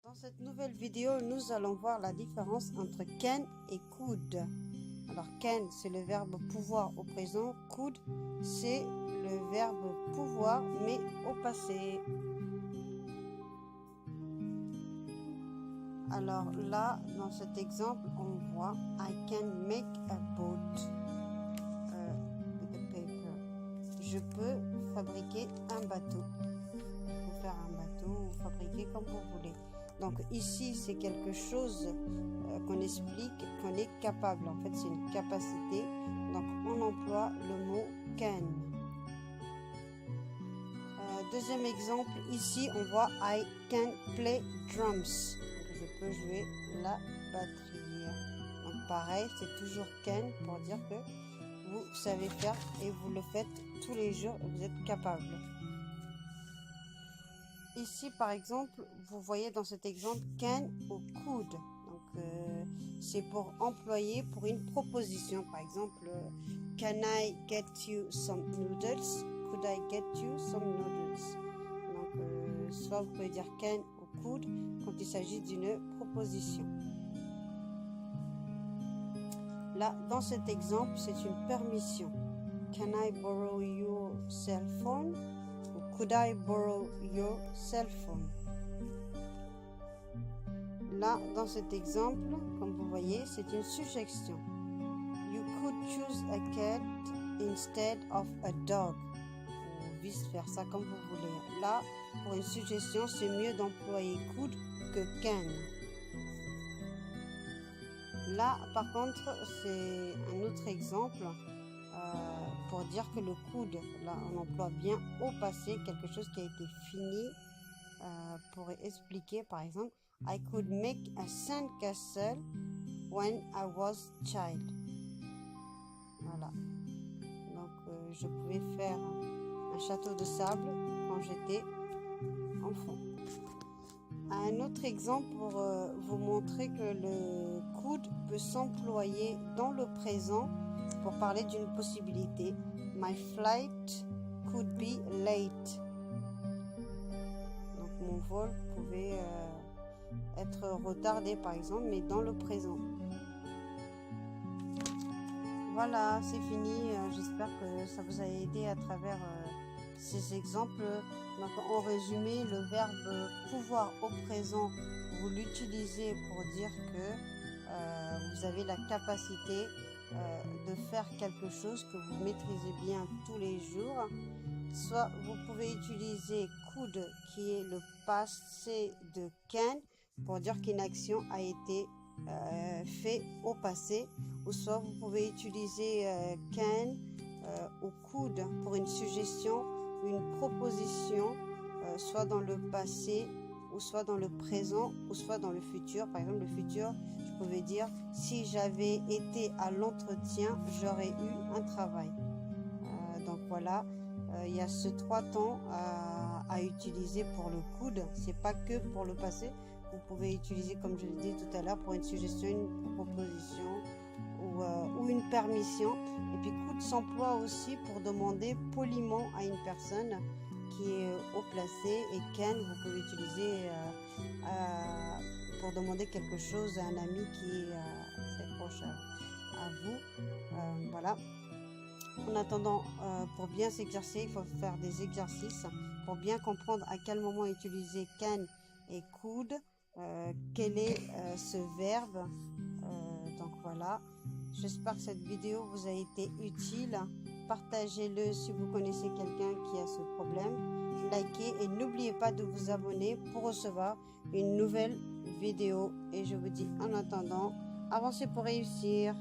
Dans cette nouvelle vidéo, nous allons voir la différence entre can et could. Alors can, c'est le verbe pouvoir au présent. Could, c'est le verbe pouvoir mais au passé. Alors là, dans cet exemple, on voit I can make a boat with a paper. Je peux fabriquer un bateau. Vous faire un bateau ou fabriquer comme vous voulez. Donc ici, c'est quelque chose qu'on explique qu'on est capable. En fait, c'est une capacité. Donc on emploie le mot can. Deuxième exemple, ici on voit I can play drums. Donc, je peux jouer la batterie. Donc pareil, c'est toujours can pour dire que vous savez faire et vous le faites tous les jours et vous êtes capable. Ici, par exemple, vous voyez dans cet exemple can ou could. Donc, c'est pour employer pour une proposition. Par exemple, can I get you some noodles? Could I get you some noodles? Donc, soit vous pouvez dire can ou could quand il s'agit d'une proposition. Là, dans cet exemple, c'est une permission. Can I borrow your cell phone? Could I borrow your cell phone? Là, dans cet exemple, comme vous voyez, c'est une suggestion. You could choose a cat instead of a dog. Ou vice-versa, comme vous voulez. Là, pour une suggestion, c'est mieux d'employer could que can. Là, par contre, c'est un autre exemple. Pour dire que le could, là on emploie bien au passé quelque chose qui a été fini, pour expliquer par exemple I could make a sandcastle when I was child. Voilà, donc je pouvais faire un château de sable quand j'étais enfant. Un autre exemple pour vous montrer que le could peut s'employer dans le présent pour parler d'une possibilité. My flight could be late. Donc mon vol pouvait être retardé par exemple, mais dans le présent. Voilà, c'est fini. J'espère que ça vous a aidé à travers ces exemples. Donc en résumé, le verbe pouvoir au présent, vous l'utilisez pour dire que vous avez la capacité de faire quelque chose que vous maîtrisez bien tous les jours. Soit vous pouvez utiliser could qui est le passé de can pour dire qu'une action a été faite au passé, ou soit vous pouvez utiliser can ou could pour une suggestion, une proposition, soit dans le passé ou soit dans le présent ou soit dans le futur. Par exemple, le futur, je pouvais dire si j'avais été à l'entretien, j'aurais eu un travail. Donc voilà, il y a ce 3 temps à utiliser pour le could. C'est pas que pour le passé. Vous pouvez utiliser, comme je l'ai dit tout à l'heure, pour une suggestion, une proposition ou une permission. Et puis could s'emploie aussi pour demander poliment à une personne qui est au placé, et can vous pouvez utiliser pour demander quelque chose à un ami qui est très proche à vous. Voilà. En attendant, pour bien s'exercer, il faut faire des exercices pour bien comprendre à quel moment utiliser can et could, quel est ce verbe. Donc voilà, j'espère que cette vidéo vous a été utile. Partagez-le si vous connaissez quelqu'un qui a ce problème. Likez et n'oubliez pas de vous abonner pour recevoir une nouvelle vidéo. Et je vous dis en attendant, avancez pour réussir.